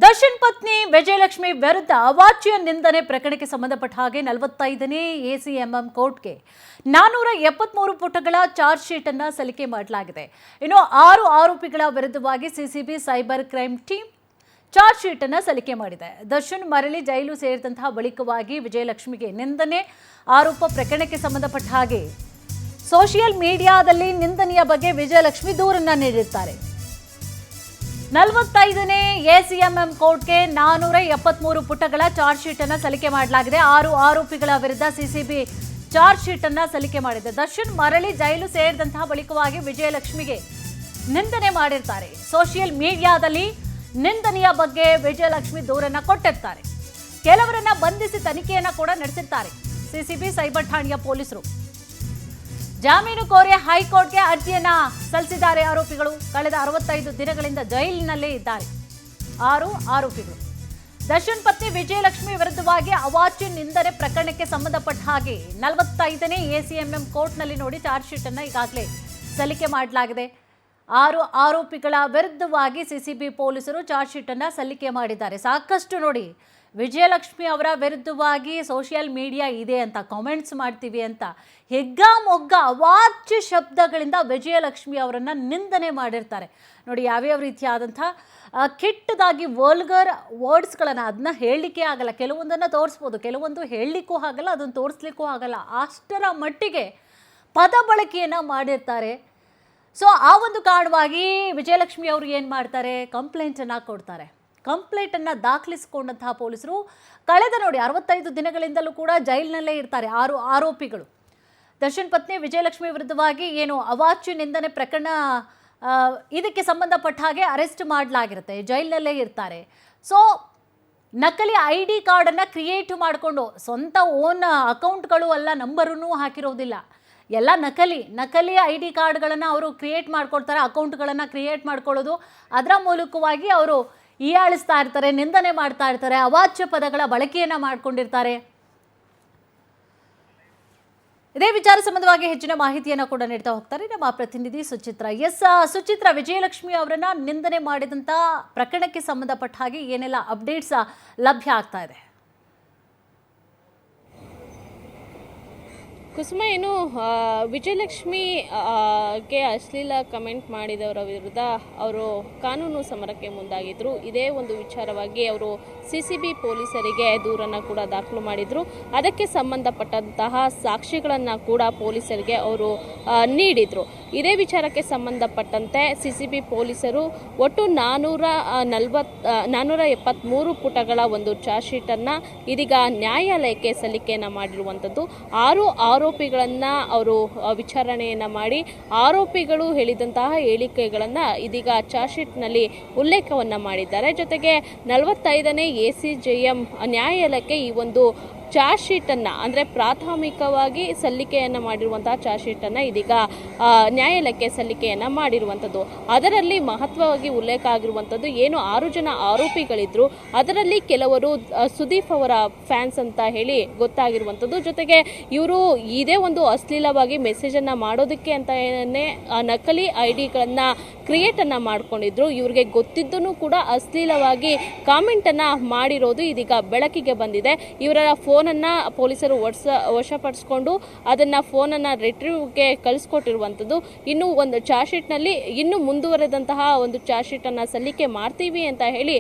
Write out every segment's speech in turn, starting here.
ದರ್ಶನ್ ಪತ್ನಿ ವಿಜಯಲಕ್ಷ್ಮಿ ವಿರುದ್ಧ ಅವಾಚ್ಯ ನಿಂದನೆ ಪ್ರಕರಣಕ್ಕೆ ಸಂಬಂಧಪಟ್ಟ ಹಾಗೆ 45ನೇ ಎಸಿಎಂಎಂ ಕೋರ್ಟ್ಗೆ 473 ಪುಟಗಳ ಚಾರ್ಜ್ ಶೀಟ್ ಅನ್ನು ಸಲ್ಲಿಕೆ ಮಾಡಲಾಗಿದೆ. ಇನ್ನು 6 ಆರೋಪಿಗಳ ವಿರುದ್ಧವಾಗಿ CCB cyber crime team charge sheet ಅನ್ನು ಸಲ್ಲಿಕೆ ಮಾಡಿದೆ. ದರ್ಶನ್ ಮರಳಿ ಜೈಲು ಸೇರಿದಂತಹ ಬಳಿಕವಾಗಿ ವಿಜಯಲಕ್ಷ್ಮಿಗೆ ನಿಂದನೆ ಆರೋಪ ಪ್ರಕರಣಕ್ಕೆ ಸಂಬಂಧಪಟ್ಟ ಹಾಗೆ ಸೋಷಿಯಲ್ ಮೀಡಿಯಾದಲ್ಲಿ ನಿಂದನೆಯ ಬಗ್ಗೆ ವಿಜಯಲಕ್ಷ್ಮಿ ದೂರನ್ನ ನೀಡಿದ್ದಾರೆ. 45ನೇ ಎಸಿಎಂಎಂ ಕೋರ್ಟ್ಗೆ 473 ಪುಟಗಳ ಚಾರ್ಜ್ ಶೀಟ್ ಅನ್ನು ಸಲ್ಲಿಕೆ ಮಾಡಲಾಗಿದೆ. 6 ಆರೋಪಿಗಳ ವಿರುದ್ಧ ಸಿಸಿಬಿ ಚಾರ್ಜ್ ಶೀಟ್ ಅನ್ನು ಸಲ್ಲಿಕೆ ಮಾಡಿದೆ. ದರ್ಶನ್ ಮರಳಿ ಜೈಲು ಸೇರಿದಂತಹ ಬಳಿಕವಾಗಿ ವಿಜಯಲಕ್ಷ್ಮಿಗೆ ನಿಂದನೆ ಮಾಡಿರ್ತಾರೆ. ಸೋಷಿಯಲ್ ಮೀಡಿಯಾದಲ್ಲಿ ನಿಂದನೆಯ ಬಗ್ಗೆ ವಿಜಯಲಕ್ಷ್ಮಿ ದೂರನ್ನ ಕೊಟ್ಟಿರ್ತಾರೆ. ಕೆಲವರನ್ನ ಬಂಧಿಸಿ ತನಿಖೆಯನ್ನ ಕೂಡ ನಡೆಸಿರ್ತಾರೆ ಸಿಸಿಬಿ ಸೈಬರ್ ಠಾಣೆಯ ಪೊಲೀಸರು. ಜಾಮೀನು ಕೋರಿ ಹೈಕೋರ್ಟ್ಗೆ ಅರ್ಜಿಯನ್ನ ಸಲ್ಲಿಸಿದ್ದಾರೆ ಆರೋಪಿಗಳು. ಕಳೆದ 65 ದಿನಗಳಿಂದ ಜೈಲಿನಲ್ಲೇ ಇದ್ದಾರೆ 6 ಆರೋಪಿಗಳು. ದರ್ಶನ್ ಪತ್ನಿ ವಿಜಯಲಕ್ಷ್ಮಿ ವಿರುದ್ಧವಾಗಿ ಅವಾಚ್ಯ ನಿಂದನೆ ಪ್ರಕರಣಕ್ಕೆ ಸಂಬಂಧಪಟ್ಟ ಹಾಗೆ 45ನೇ ಎಸಿಎಂಎಂ ಕೋರ್ಟ್ನಲ್ಲಿ ನೋಡಿ ಚಾರ್ಜ್ ಶೀಟ್ ಅನ್ನ ಈಗಾಗಲೇ ಸಲ್ಲಿಕೆ ಮಾಡಲಾಗಿದೆ. 6 ಆರೋಪಿಗಳ ವಿರುದ್ಧವಾಗಿ ಸಿಸಿಬಿ ಪೊಲೀಸರು ಚಾರ್ಜ್ ಶೀಟ್ ಅನ್ನ ಸಲ್ಲಿಕೆ ಮಾಡಿದ್ದಾರೆ. ಸಾಕಷ್ಟು ನೋಡಿ ವಿಜಯಲಕ್ಷ್ಮಿ ಅವರ ವಿರುದ್ಧವಾಗಿ ಸೋಷಿಯಲ್ ಮೀಡಿಯಾ ಇದೆ ಅಂತ ಕಾಮೆಂಟ್ಸ್ ಮಾಡ್ತೀವಿ ಅಂತ ಹೆಗ್ಗಾಮೊಗ್ಗ ಅವಾಚ್ಯ ಶಬ್ದಗಳಿಂದ ವಿಜಯಲಕ್ಷ್ಮಿ ಅವರನ್ನ ನಿಂದನೆ ಮಾಡಿರ್ತಾರೆ. ನೋಡಿ ಯಾವ್ಯಾವ ರೀತಿಯಾದಂಥ ಕೆಟ್ಟದಾಗಿ ವಲ್ಗರ್ ವರ್ಡ್ಸ್ಗಳನ್ನು ಅದನ್ನ ಹೇಳಲಿಕ್ಕೆ ಆಗಲ್ಲ. ಕೆಲವೊಂದನ್ನು ತೋರಿಸ್ಬೋದು, ಕೆಲವೊಂದು ಹೇಳಲಿಕ್ಕೂ ಆಗಲ್ಲ, ಅದನ್ನು ತೋರಿಸ್ಲಿಕ್ಕೂ ಆಗಲ್ಲ. ಅಷ್ಟರ ಮಟ್ಟಿಗೆ ಪದ ಬಳಕೆಯನ್ನು ಮಾಡಿರ್ತಾರೆ. ಸೊ ಆ ಒಂದು ಕಾರಣವಾಗಿ ವಿಜಯಲಕ್ಷ್ಮಿ ಅವರು ಏನು ಮಾಡ್ತಾರೆ, ಕಂಪ್ಲೇಂಟನ್ನು ಕೊಡ್ತಾರೆ. ಕಂಪ್ಲೇಂಟನ್ನು ದಾಖಲಿಸಿಕೊಂಡಂತಹ ಪೊಲೀಸರು ಕಳೆದ ನೋಡಿ 65 ದಿನಗಳಿಂದಲೂ ಕೂಡ ಜೈಲಿನಲ್ಲೇ ಇರ್ತಾರೆ 6 ಆರೋಪಿಗಳು. ದರ್ಶನ್ ಪತ್ನಿ ವಿಜಯಲಕ್ಷ್ಮಿ ವಿರುದ್ಧವಾಗಿ ಏನು ಅವಾಚ್ಯ ನಿಂದನೆ ಪ್ರಕರಣ ಇದಕ್ಕೆ ಸಂಬಂಧಪಟ್ಟ ಹಾಗೆ ಅರೆಸ್ಟ್ ಮಾಡಲಾಗಿರುತ್ತೆ, ಜೈಲಿನಲ್ಲೇ ಇರ್ತಾರೆ. ಸೊ ನಕಲಿ ID ಕಾರ್ಡನ್ನು ಕ್ರಿಯೇಟ್ ಮಾಡಿಕೊಂಡು ಸ್ವಂತ ಓನ್ ಅಕೌಂಟ್ಗಳು ಅಲ್ಲ, ನಂಬರನ್ನು ಹಾಕಿರೋದಿಲ್ಲ, ಎಲ್ಲ ನಕಲಿ ID ಕಾರ್ಡ್ಗಳನ್ನು ಅವರು ಕ್ರಿಯೇಟ್ ಮಾಡ್ಕೊಳ್ತಾರೆ. ಅಕೌಂಟ್ಗಳನ್ನು ಕ್ರಿಯೇಟ್ ಮಾಡ್ಕೊಳ್ಳೋದು, ಅದರ ಮೂಲಕವಾಗಿ ಅವರು ಹೀಯಾಳಿಸ್ತಾ ಇರ್ತಾರೆ, ನಿಂದನೆ ಮಾಡ್ತಾ ಇರ್ತಾರೆ, ಅವಾಚ್ಯ ಪದಗಳ ಬಳಕೆಯನ್ನು ಮಾಡಿಕೊಂಡಿರ್ತಾರೆ. ಇದೇ ವಿಚಾರ ಸಂಬಂಧವಾಗಿ ಹೆಚ್ಚಿನ ಮಾಹಿತಿಯನ್ನು ಕೂಡ ನೀಡ್ತಾ ಹೋಗ್ತಾರೆ ನಮ್ಮ ಪ್ರತಿನಿಧಿ ಸುಚಿತ್ರ. ಸುಚಿತ್ರ, ವಿಜಯಲಕ್ಷ್ಮಿ ಅವರನ್ನ ನಿಂದನೆ ಮಾಡಿದಂಥ ಪ್ರಕರಣಕ್ಕೆ ಸಂಬಂಧಪಟ್ಟ ಹಾಗೆ ಏನೆಲ್ಲ ಅಪ್ಡೇಟ್ಸ್ ಲಭ್ಯ ಆಗ್ತಾ ಇದೆ? ಕುಸುಮ, ಏನು ವಿಜಯಲಕ್ಷ್ಮಿಗೆ ಅಶ್ಲೀಲ ಕಮೆಂಟ್ ಮಾಡಿದವರ ವಿರುದ್ಧ ಅವರು ಕಾನೂನು ಸಮರಕ್ಕೆ ಮುಂದಾಗಿದ್ದರು. ಇದೇ ಒಂದು ವಿಚಾರವಾಗಿ ಅವರು ಸಿಸಿಬಿ ಪೊಲೀಸರಿಗೆ ದೂರನ್ನು ಕೂಡ ದಾಖಲು ಮಾಡಿದರು. ಅದಕ್ಕೆ ಸಂಬಂಧಪಟ್ಟಂತಹ ಸಾಕ್ಷಿಗಳನ್ನು ಕೂಡ ಪೊಲೀಸರಿಗೆ ಅವರು ನೀಡಿದರು. ಇದೇ ವಿಚಾರಕ್ಕೆ ಸಂಬಂಧಪಟ್ಟಂತೆ ಸಿಸಿಬಿ ಪೊಲೀಸರು ಒಟ್ಟು 473 ಪುಟಗಳ ಒಂದು ಚಾರ್ಜ್ ಶೀಟನ್ನು ಇದೀಗ ನ್ಯಾಯಾಲಯಕ್ಕೆ ಸಲ್ಲಿಕೆಯನ್ನು ಮಾಡಿರುವಂಥದ್ದು. 6 ಆರೋಪಿಗಳನ್ನು ಅವರು ವಿಚಾರಣೆಯನ್ನು ಮಾಡಿ ಆರೋಪಿಗಳು ಹೇಳಿದಂತಹ ಹೇಳಿಕೆಗಳನ್ನು ಇದೀಗ ಚಾರ್ಜ್ ಶೀಟ್ನಲ್ಲಿ ಉಲ್ಲೇಖವನ್ನು ಮಾಡಿದ್ದಾರೆ. ಜೊತೆಗೆ 45ನೇ ಎಸಿಜೆಎಂ ನ್ಯಾಯಾಲಯಕ್ಕೆ ಈ ಒಂದು ಚಾರ್ಜ್ ಶೀಟನ್ನು ಅಂದರೆ ಪ್ರಾಥಮಿಕವಾಗಿ ಸಲ್ಲಿಕೆಯನ್ನು ಮಾಡಿರುವಂತಹ ಚಾರ್ಜ್ ಶೀಟನ್ನು ಇದೀಗ ನ್ಯಾಯಾಲಯಕ್ಕೆ ಸಲ್ಲಿಕೆಯನ್ನು ಮಾಡಿರುವಂಥದ್ದು. ಅದರಲ್ಲಿ ಮಹತ್ವವಾಗಿ ಉಲ್ಲೇಖ ಆಗಿರುವಂಥದ್ದು ಏನು 6 ಜನ ಆರೋಪಿಗಳಿದ್ರು, ಅದರಲ್ಲಿ ಕೆಲವರು ಸುದೀಪ್ ಅವರ ಫ್ಯಾನ್ಸ್ ಅಂತ ಹೇಳಿ ಗೊತ್ತಾಗಿರುವಂಥದ್ದು. ಜೊತೆಗೆ ಇವರು ಇದೇ ಒಂದು ಅಶ್ಲೀಲವಾಗಿ ಮೆಸೇಜನ್ನು ಮಾಡೋದಕ್ಕೆ ಅಂತಲೇ ನಕಲಿ ID-ಗಳನ್ನು ಕ್ರಿಯೇಟನ್ನು ಮಾಡ್ಕೊಂಡಿದ್ರು. ಇವ್ರಿಗೆ ಗೊತ್ತಿದ್ದೂ ಕೂಡ ಅಶ್ಲೀಲವಾಗಿ ಕಾಮೆಂಟನ್ನು ಮಾಡಿರೋದು ಇದೀಗ ಬೆಳಕಿಗೆ ಬಂದಿದೆ. ಇವರ ಫೋನನ್ನು ಪೊಲೀಸರು ವಶಪಡಿಸ್ಕೊಂಡು ಅದನ್ನು ಫೋನನ್ನು ರಿಟ್ರೀವ್ಗೆ ಕಳಿಸ್ಕೊಟ್ಟಿರುವಂಥದ್ದು. ಇನ್ನು ಒಂದು ಚಾರ್ಜ್ ಶೀಟ್ನಲ್ಲಿ ಇನ್ನೂ ಮುಂದುವರೆದಂತಹ ಒಂದು ಚಾರ್ಜ್ ಶೀಟನ್ನು ಸಲ್ಲಿಕೆ ಮಾಡ್ತೀವಿ ಅಂತ ಹೇಳಿ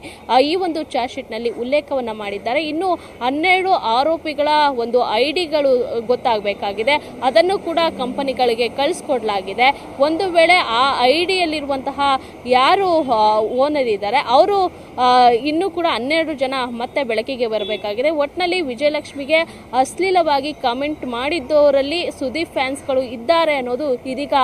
ಈ ಒಂದು ಚಾರ್ಜ್ ಶೀಟ್ನಲ್ಲಿ ಉಲ್ಲೇಖವನ್ನು ಮಾಡಿದ್ದಾರೆ. ಇನ್ನು 12 ಆರೋಪಿಗಳ ಒಂದು ID-ಗಳು ಗೊತ್ತಾಗಬೇಕಾಗಿದೆ, ಅದನ್ನು ಕೂಡ ಕಂಪನಿಗಳಿಗೆ ಕಳಿಸ್ಕೊಡ್ಲಾಗಿದೆ. ಒಂದು ವೇಳೆ ಆ ID-ಯಲ್ಲಿರುವಂತಹ ಯಾರು ಓನರ್ ಇದ್ದಾರೆ ಅವರು ಇನ್ನೂ ಕೂಡ 12 ಜನ ಮತ್ತೆ ಬೆಳಕಿಗೆ ಬರಬೇಕಾಗಿದೆ. ಒಟ್ಟಿನಲ್ಲಿ ವಿಜಯಲಕ್ಷ್ಮಿಗೆ ಅಶ್ಲೀಲವಾಗಿ ಕಮೆಂಟ್ ಮಾಡಿದ್ದವರಲ್ಲಿ ಸುದೀಪ್ ಫ್ಯಾನ್ಸ್ಗಳು ಇದ್ದಾರೆ ಅನ್ನೋದು ಇದೀಗ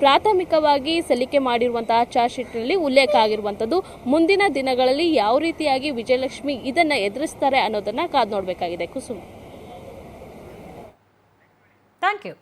ಪ್ರಾಥಮಿಕವಾಗಿ ಸಲ್ಲಿಕೆ ಮಾಡಿರುವಂತಹ ಚಾರ್ಜ್ ಶೀಟ್ನಲ್ಲಿ ಉಲ್ಲೇಖ ಆಗಿರುವಂಥದ್ದು. ಮುಂದಿನ ದಿನಗಳಲ್ಲಿ ಯಾವ ರೀತಿಯಾಗಿ ವಿಜಯಲಕ್ಷ್ಮಿ ಇದನ್ನು ಎದುರಿಸ್ತಾರೆ ಅನ್ನೋದನ್ನ ಕಾದು ನೋಡಬೇಕಾಗಿದೆ. Kusum, thank you.